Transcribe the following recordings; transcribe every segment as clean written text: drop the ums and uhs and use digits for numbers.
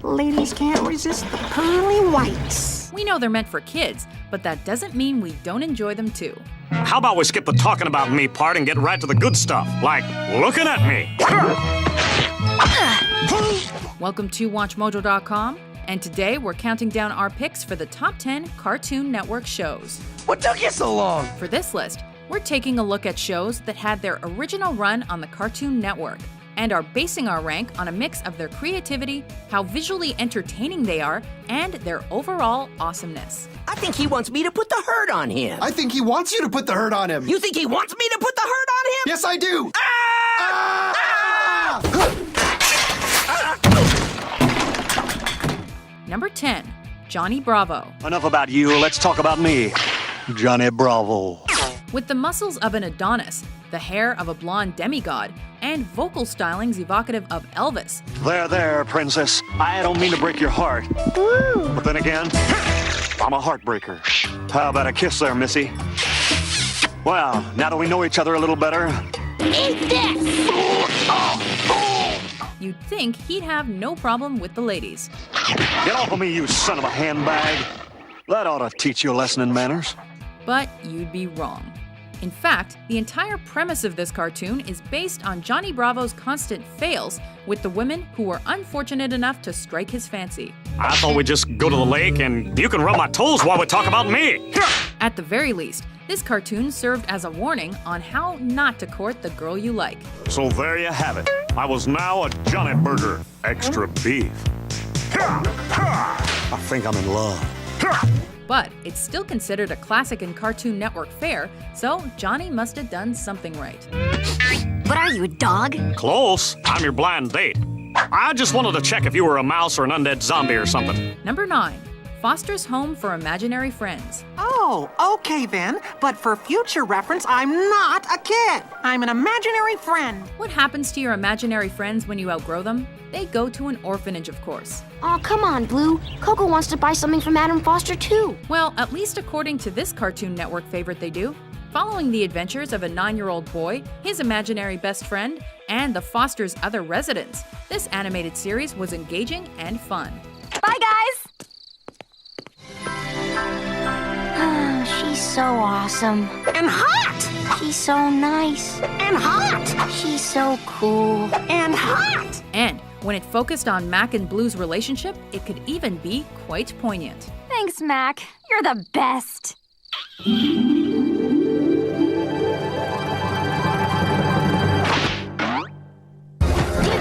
Ladies can't resist the pearly whites. We know they're meant for kids, but that doesn't mean we don't enjoy them too. How about we skip the talking about me part and get right to the good stuff, like looking at me? Welcome to WatchMojo.com, and today we're counting down our picks for the top 10 Cartoon Network shows. What took you so long? For this list, we're taking a look at shows that had their original run on the Cartoon Network and are basing our rank on a mix of their creativity, how visually entertaining they are, and their overall awesomeness. I think he wants me to put the hurt on him. I think he wants you to put the hurt on him. You think he wants me to put the hurt on him? Yes, I do. Number 10, Johnny Bravo. Enough about you, let's talk about me, Johnny Bravo. With the muscles of an Adonis, the hair of a blonde demigod, and vocal stylings evocative of Elvis. There, princess. I don't mean to break your heart. But then again, I'm a heartbreaker. How about a kiss there, missy? Well, now that we know each other a little better... Eat this! You'd think he'd have no problem with the ladies. Get off of me, you son of a handbag. That ought to teach you a lesson in manners. But you'd be wrong. In fact, the entire premise of this cartoon is based on Johnny Bravo's constant fails with the women who were unfortunate enough to strike his fancy. I thought we'd just go to the lake and you can rub my toes while we talk about me. At the very least, this cartoon served as a warning on how not to court the girl you like. So there you have it. I was now a Johnny Burger, extra beef. I think I'm in love. But it's still considered a classic in Cartoon Network fare, so Johnny must have done something right. What are you, a dog? Close. I'm your blind date. I just wanted to check if you were a mouse or an undead zombie or something. Number 9, Foster's Home for Imaginary Friends. Oh, okay then. But for future reference, I'm not a kid. I'm an imaginary friend. What happens to your imaginary friends when you outgrow them? They go to an orphanage, of course. Oh, come on, Blue. Coco wants to buy something from Madam Foster, too. Well, at least according to this Cartoon Network favorite, they do. Following the adventures of a 9-year-old boy, his imaginary best friend, and the Foster's other residents, this animated series was engaging and fun. Bye, guys! She's so awesome. And hot! She's so nice. And hot! She's so cool. And hot! And when it focused on Mac and Blue's relationship, it could even be quite poignant. Thanks, Mac. You're the best. Get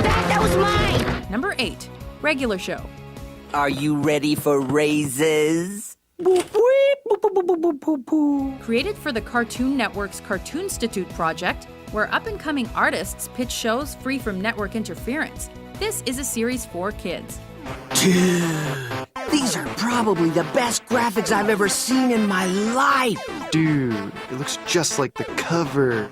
back, that was mine! Number 8, Regular Show. Are you ready for raises? Created for the Cartoon Network's Cartoonstitute project, where up-and-coming artists pitch shows free from network interference, this is a series for kids. Dude, these are probably the best graphics I've ever seen in my life. Dude, it looks just like the cover.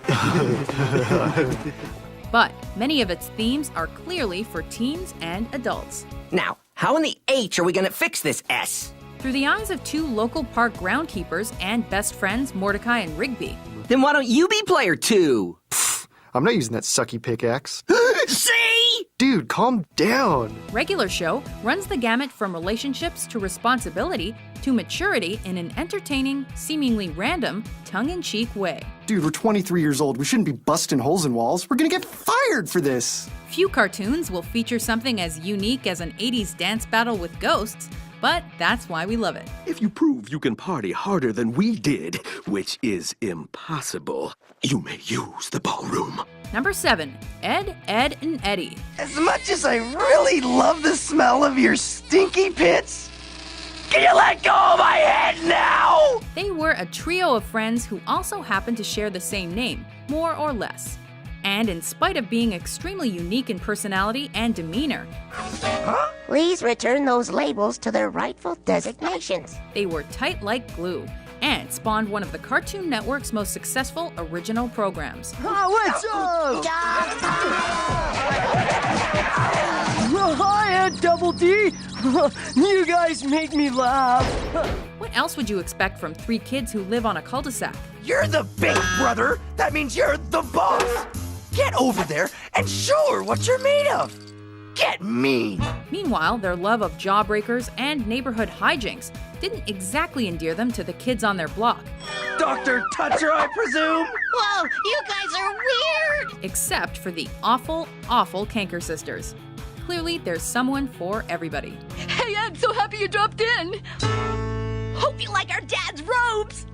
But many of its themes are clearly for teens and adults. Now, how in the H are we gonna fix this S? Through the eyes of 2 local park groundkeepers and best friends Mordecai and Rigby. Then why don't you be player 2? I'm not using that sucky pickaxe. See? Dude, calm down. Regular Show runs the gamut from relationships to responsibility to maturity in an entertaining, seemingly random, tongue-in-cheek way. Dude, we're 23 years old. We shouldn't be busting holes in walls. We're gonna get fired for this. Few cartoons will feature something as unique as an 80s dance battle with ghosts, but that's why we love it. If you prove you can party harder than we did, which is impossible, you may use the ballroom. Number 7, Ed, Edd, and Eddy. As much as I really love the smell of your stinky pits, can you let go of my head now? They were a trio of friends who also happened to share the same name, more or less. And in spite of being extremely unique in personality and demeanor, Please return those labels to their rightful designations. they were tight like glue and spawned one of the Cartoon Network's most successful original programs. What's up? Hi, Aunt Double D. You guys make me laugh. What else would you expect from 3 kids who live on a cul-de-sac? You're the big brother. That means you're the boss. Get over there and show her what you're made of. Get mean. Meanwhile, their love of jawbreakers and neighborhood hijinks didn't exactly endear them to the kids on their block. Dr. Toucher, I presume? Whoa, you guys are weird! Except for the awful, awful Kanker sisters. Clearly, there's someone for everybody. Hey, I'm so happy you dropped in. Hope you like our dad's robes.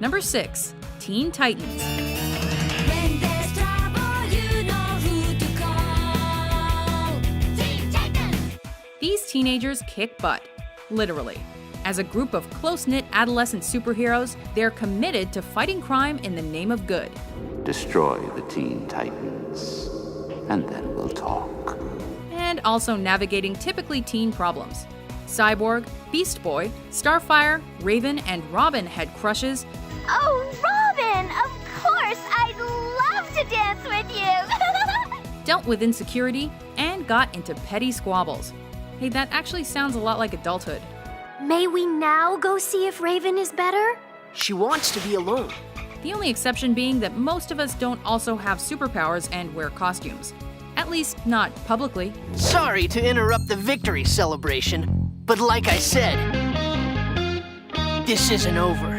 Number 6, Teen Titans. When there's trouble, you know who to call. Teen Titans! These teenagers kick butt, literally. As a group of close-knit adolescent superheroes, they're committed to fighting crime in the name of good. Destroy the Teen Titans, and then we'll talk. And also navigating typically teen problems. Cyborg, Beast Boy, Starfire, Raven, and Robin had crushes. Oh, Robin! Of course! I'd love to dance with you! Dealt with insecurity, and got into petty squabbles. Hey, that actually sounds a lot like adulthood. May we now go see if Raven is better? She wants to be alone. The only exception being that most of us don't also have superpowers and wear costumes. At least, not publicly. Sorry to interrupt the victory celebration, but like I said, this isn't over.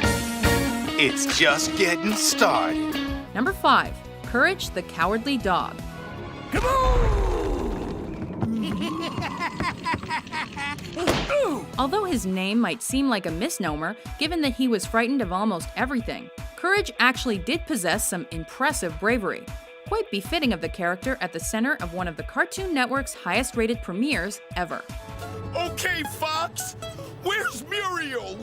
It's just getting started. Number 5, Courage the Cowardly Dog. Come on! Although his name might seem like a misnomer, given that he was frightened of almost everything, Courage actually did possess some impressive bravery, quite befitting of the character at the center of one of the Cartoon Network's highest-rated premieres ever. Okay, Fox, where's Muriel?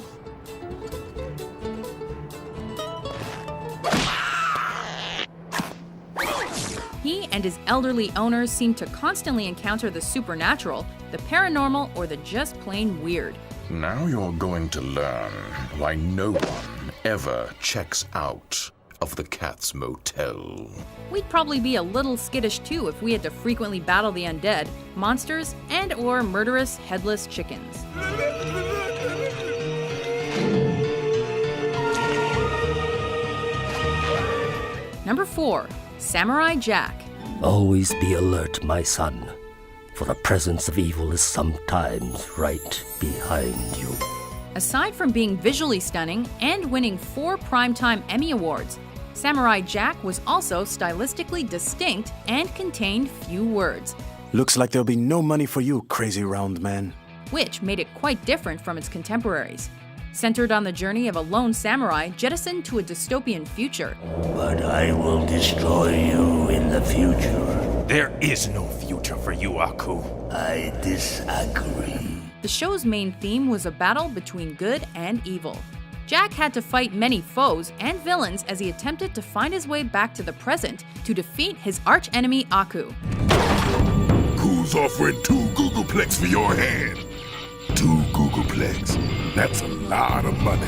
He and his elderly owners seem to constantly encounter the supernatural, the paranormal, or the just plain weird. Now you're going to learn why no one ever checks out of the Cat's Motel. We'd probably be a little skittish too if we had to frequently battle the undead, monsters, and or murderous headless chickens. Number 4, Samurai Jack. Always be alert, my son, for the presence of evil is sometimes right behind you. Aside from being visually stunning and winning 4 Primetime Emmy Awards, Samurai Jack was also stylistically distinct and contained few words. Looks like there'll be no money for you, crazy round man. Which made it quite different from its contemporaries. Centered on the journey of a lone samurai jettisoned to a dystopian future. But I will destroy you in the future. There is no future for you, Aku. I disagree. The show's main theme was a battle between good and evil. Jack had to fight many foes and villains as he attempted to find his way back to the present to defeat his archenemy Aku. Who's offering 2 Googleplex for your hand? 2 Googleplex. That's a lot of money.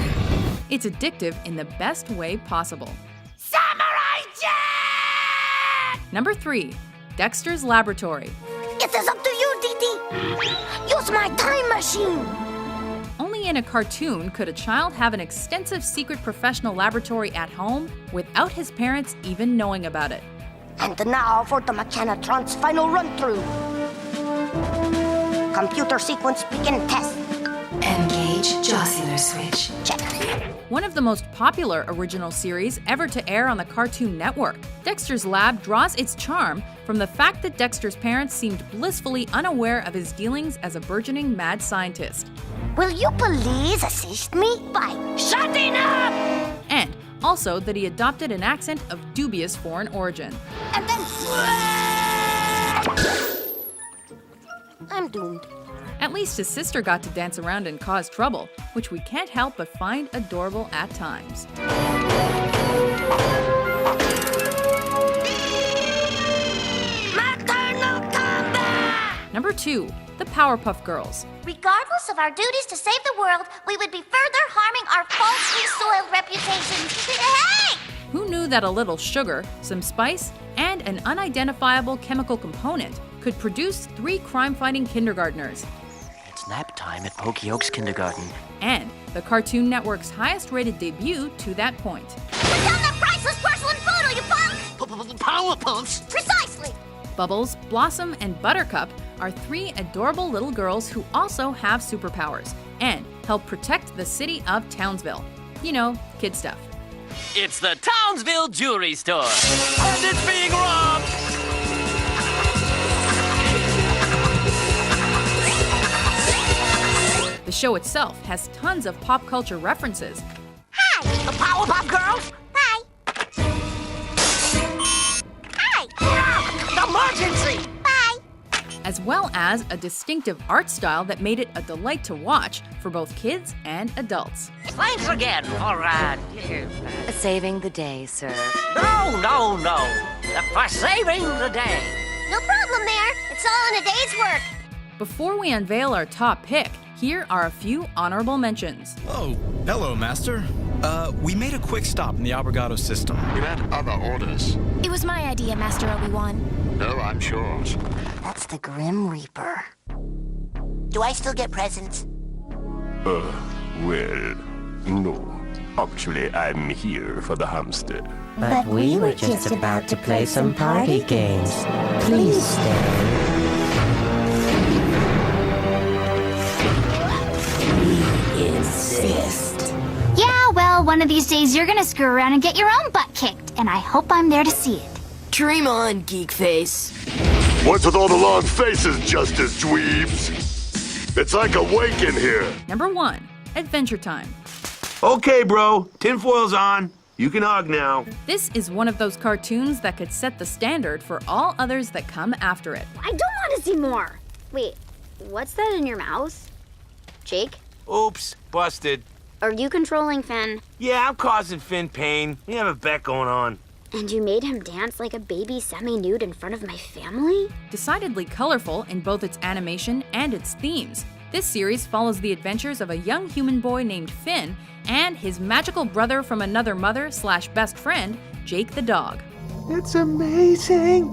It's addictive in the best way possible. Samurai Jack! Number 3, Dexter's Laboratory. It is up to you, Dee. Use my time machine! Only in a cartoon could a child have an extensive secret professional laboratory at home without his parents even knowing about it. And now for the Mechanotron's final run-through. Computer sequence begin test. Engage Jocelyn switch. Check. One of the most popular original series ever to air on the Cartoon Network, Dexter's Lab draws its charm from the fact that Dexter's parents seemed blissfully unaware of his dealings as a burgeoning mad scientist. Will you please assist me by shutting up? And also that he adopted an accent of dubious foreign origin. And then... I'm doomed. At least his sister got to dance around and cause trouble, which we can't help but find adorable at times. Maternal combat! Number 2, the Powerpuff Girls. Regardless of our duties to save the world, we would be further harming our falsely soiled reputations. Hey! Who knew that a little sugar, some spice, and an unidentifiable chemical component could produce 3 crime-fighting kindergartners? It's It's nap time at Pokey Oaks Kindergarten. And the Cartoon Network's highest-rated debut to that point. Put down that priceless porcelain photo, you punk! Powerpuffs? Precisely! Bubbles, Blossom, and Buttercup are 3 adorable little girls who also have superpowers and help protect the city of Townsville. You know, kid stuff. It's the Townsville Jewelry Store, and it's being robbed! The show itself has tons of pop culture references. Hi! The Powerpuff Girls? Hi! Hi! Emergency! Bye! As well as a distinctive art style that made it a delight to watch for both kids and adults. Thanks again for, Saving the day, sir. No. For saving the day. No problem there. It's all in a day's work. Before we unveil our top pick, here are a few honorable mentions. Oh, hello, Master. We made a quick stop in the Abrogado system. We had other orders. It was my idea, Master Obi-Wan. No, I'm sure. That's the Grim Reaper. Do I still get presents? Well, no. Actually, I'm here for the hamster. But we were just about to play some party games. Please stay. We insist. Yeah, well, one of these days you're gonna screw around and get your own butt kicked, and I hope I'm there to see it. Dream on, geek face. What's with all the long faces, Justice Dweebs? It's like a wake in here. Number 1, Adventure Time. Okay, bro. Tinfoil's on. You can hug now. This is one of those cartoons that could set the standard for all others that come after it. I don't want to see more. Wait, what's that in your mouth? Jake? Oops, busted. Are you controlling Finn? Yeah, I'm causing Finn pain. We have a bet going on. And you made him dance like a baby semi-nude in front of my family? Decidedly colorful in both its animation and its themes, this series follows the adventures of a young human boy named Finn and his magical brother from another mother/best friend, Jake the dog. It's amazing.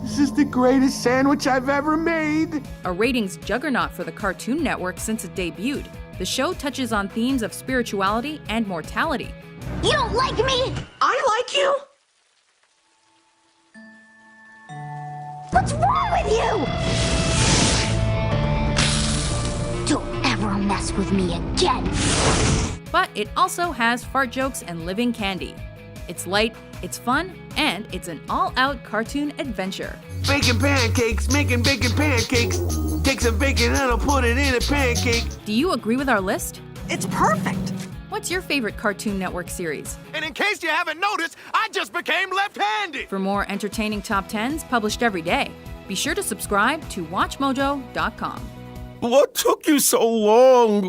This is the greatest sandwich I've ever made. A ratings juggernaut for the Cartoon Network since it debuted, the show touches on themes of spirituality and mortality. You don't like me? I like you? What's wrong with you? Don't ever mess with me again. But it also has fart jokes and living candy. It's light, it's fun, and it's an all-out cartoon adventure. Making pancakes. Take some bacon and I'll put it in a pancake. Do you agree with our list? It's perfect. What's your favorite Cartoon Network series? And in case you haven't noticed, I just became left-handed. For more entertaining top 10s published every day, be sure to subscribe to WatchMojo.com. What took you so long?